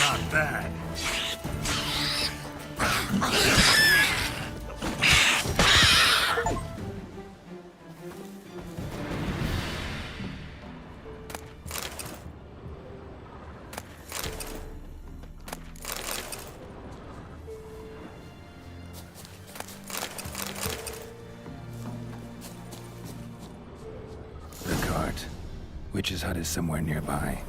S: Not bad.
B: The cart. Witch's hut is somewhere nearby.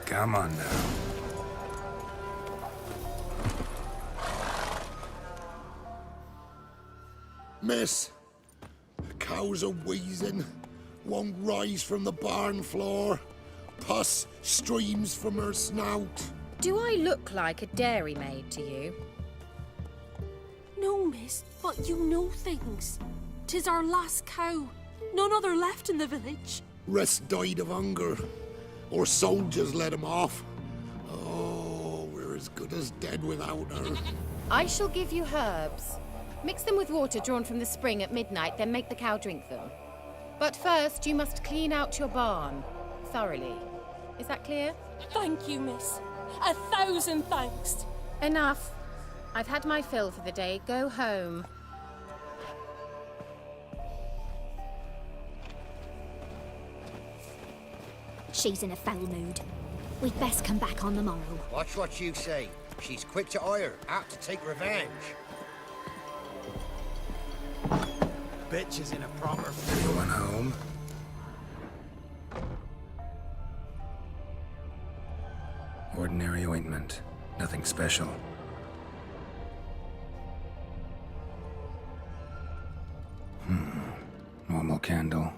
B: Come on now.
A: Miss, the cows are wheezing, won't rise from the barn floor. Pus streams from her snout.
V: Do I look like a dairymaid to you?
F: No, miss, but you know things. 'Tis our last cow. None other left in the village.
A: Rest died of hunger, or soldiers let him off. Oh, we're as good as dead without her.
V: I shall give you herbs. Mix them with water drawn from the spring at midnight, then make the cow drink them. But first, you must clean out your barn thoroughly. Is that clear?
F: Thank you, miss. 1,000 thanks.
V: Enough. I've had my fill for the day. Go home.
U: She's in a foul mood. We'd best come back on the morrow.
O: Watch what you say. She's quick to ire, apt to take revenge.
Q: Bitch is in a proper...
B: Anyone home? Ordinary ointment. Nothing special. Normal candle.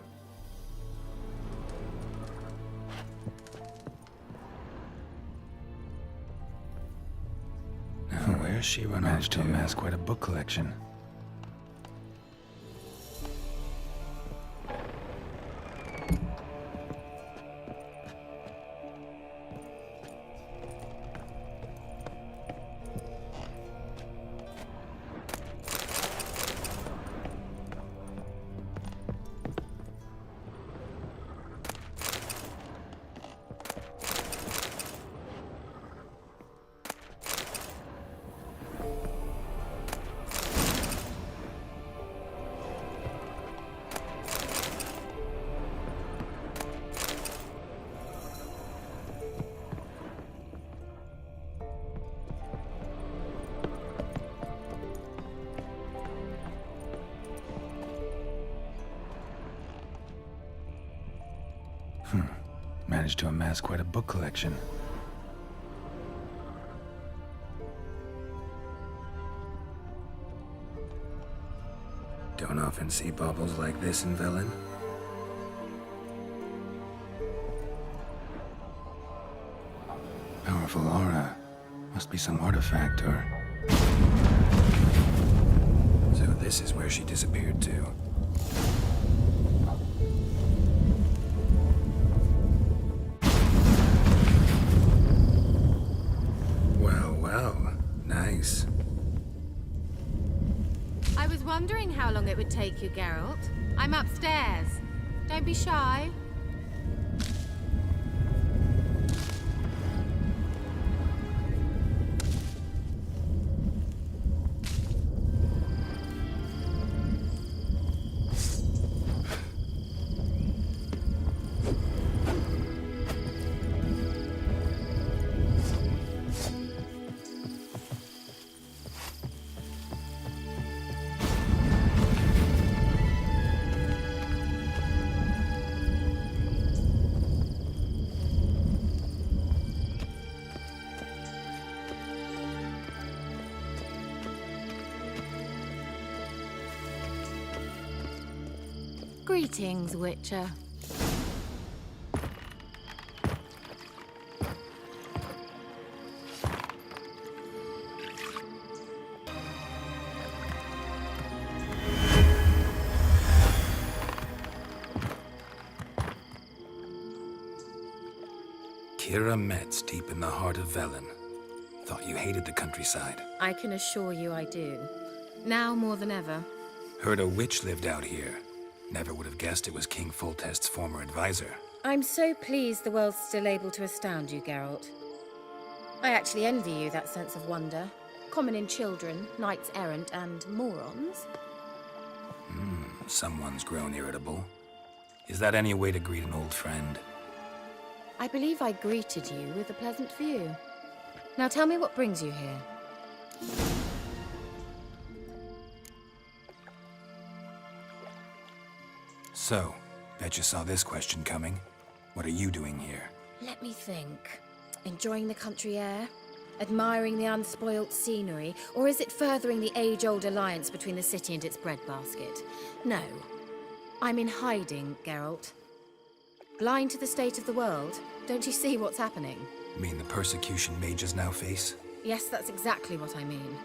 B: Now, where's she run off to? Amass quite a book collection. Managed to amass quite a book collection. Don't often see baubles like this in Velen. Powerful aura. Must be some artifact or... So this is where she disappeared to. Well, nice.
V: I was wondering how long it would take you, Geralt. I'm upstairs. Don't be shy. Greetings, Witcher.
B: Kira Metz, deep in the heart of Velen. Thought you hated the countryside.
V: I can assure you I do. Now more than ever.
B: Heard a witch lived out here. Never would have guessed it was King Foltest's former advisor.
V: I'm so pleased the world's still able to astound you, Geralt. I actually envy you that sense of wonder. Common in children, knights errant, and morons.
B: Someone's grown irritable. Is that any way to greet an old friend?
V: I believe I greeted you with a pleasant view. Now tell me what brings you here.
B: So, bet you saw this question coming. What are you doing here?
V: Let me think. Enjoying the country air? Admiring the unspoilt scenery? Or is it furthering the age-old alliance between the city and its breadbasket? No. I'm in hiding, Geralt. Blind to the state of the world? Don't you see what's happening?
B: You mean the persecution mages now face?
V: Yes, that's exactly what I mean.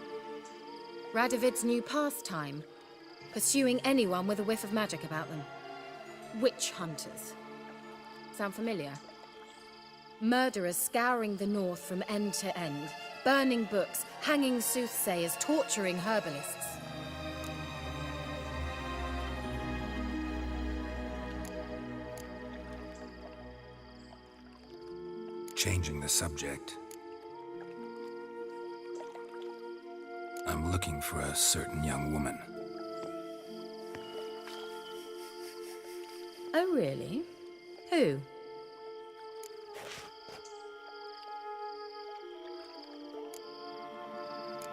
V: Radovid's new pastime. Pursuing anyone with a whiff of magic about them. Witch hunters. Sound familiar? Murderers scouring the north from end to end, burning books, hanging soothsayers, torturing herbalists.
B: Changing the subject. I'm looking for a certain young woman.
V: Oh, really? Who?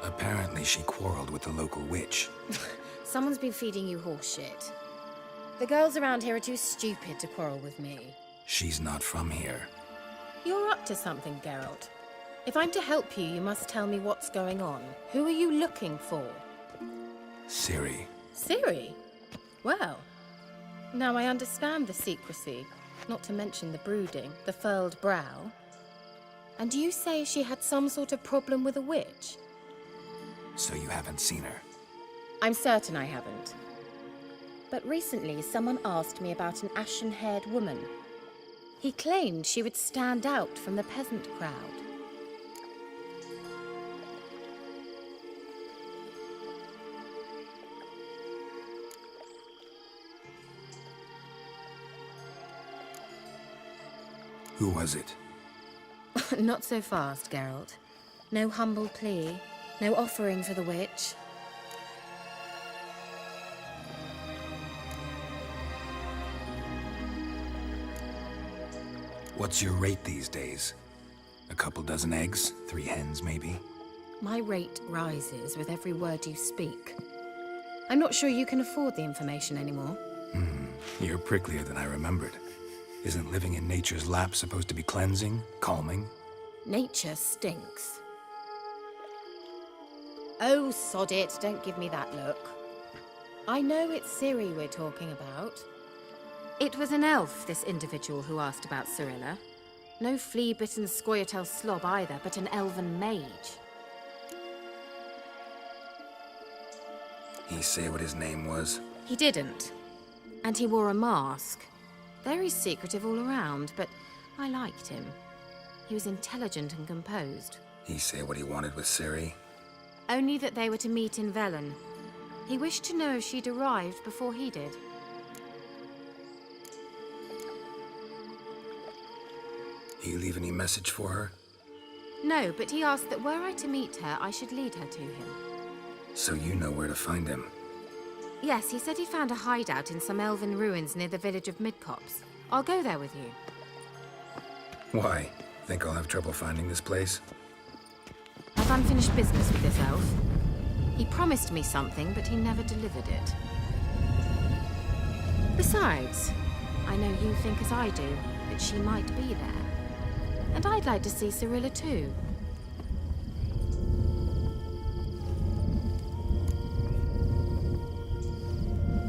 B: Apparently she quarreled with the local witch.
V: Someone's been feeding you horse shit. The girls around here are too stupid to quarrel with me.
B: She's not from here.
V: You're up to something, Geralt. If I'm to help you, you must tell me what's going on. Who are you looking for?
B: Ciri.
V: Ciri? Well, now I understand the secrecy, not to mention the brooding, the furled brow. And you say she had some sort of problem with a witch?
B: So you haven't seen her?
V: I'm certain I haven't. But recently, someone asked me about an ashen-haired woman. He claimed she would stand out from the peasant crowd.
B: Who was it?
V: Not so fast, Geralt. No humble plea, no offering for the witch.
B: What's your rate these days? A couple dozen eggs? 3 hens, maybe?
V: My rate rises with every word you speak. I'm not sure you can afford the information anymore.
B: You're pricklier than I remembered. Isn't living in nature's lap supposed to be cleansing, calming?
V: Nature stinks. Oh, sod it. Don't give me that look. I know it's Ciri we're talking about. It was an elf, this individual who asked about Cirilla. No flea-bitten Scoia'tael slob either, but an elven mage.
B: He say what his name was?
V: He didn't. And he wore a mask. Very secretive all around, but I liked him. He was intelligent and composed.
B: He say what he wanted with Ciri?
V: Only that they were to meet in Velen. He wished to know if she'd arrived before he did.
B: He leave any message for her?
V: No, but he asked that were I to meet her, I should lead her to him.
B: So you know where to find him?
V: Yes, he said he found a hideout in some elven ruins near the village of Midcopse. I'll go there with you.
B: Why? Think I'll have trouble finding this place?
V: I've unfinished business with this elf. He promised me something, but he never delivered it. Besides, I know you think as I do, that she might be there. And I'd like to see Cirilla too.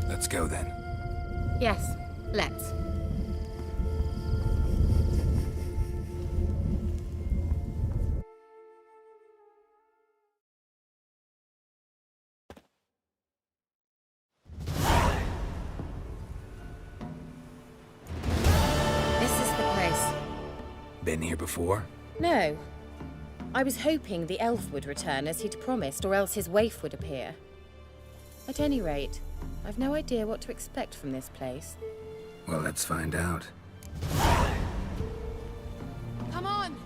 B: Let's go then.
V: Yes, let's.
B: Been here before?
V: No. I was hoping the elf would return as he'd promised, or else his waif would appear. At any rate, I've no idea what to expect from this place.
B: Well, let's find out.
V: Come on!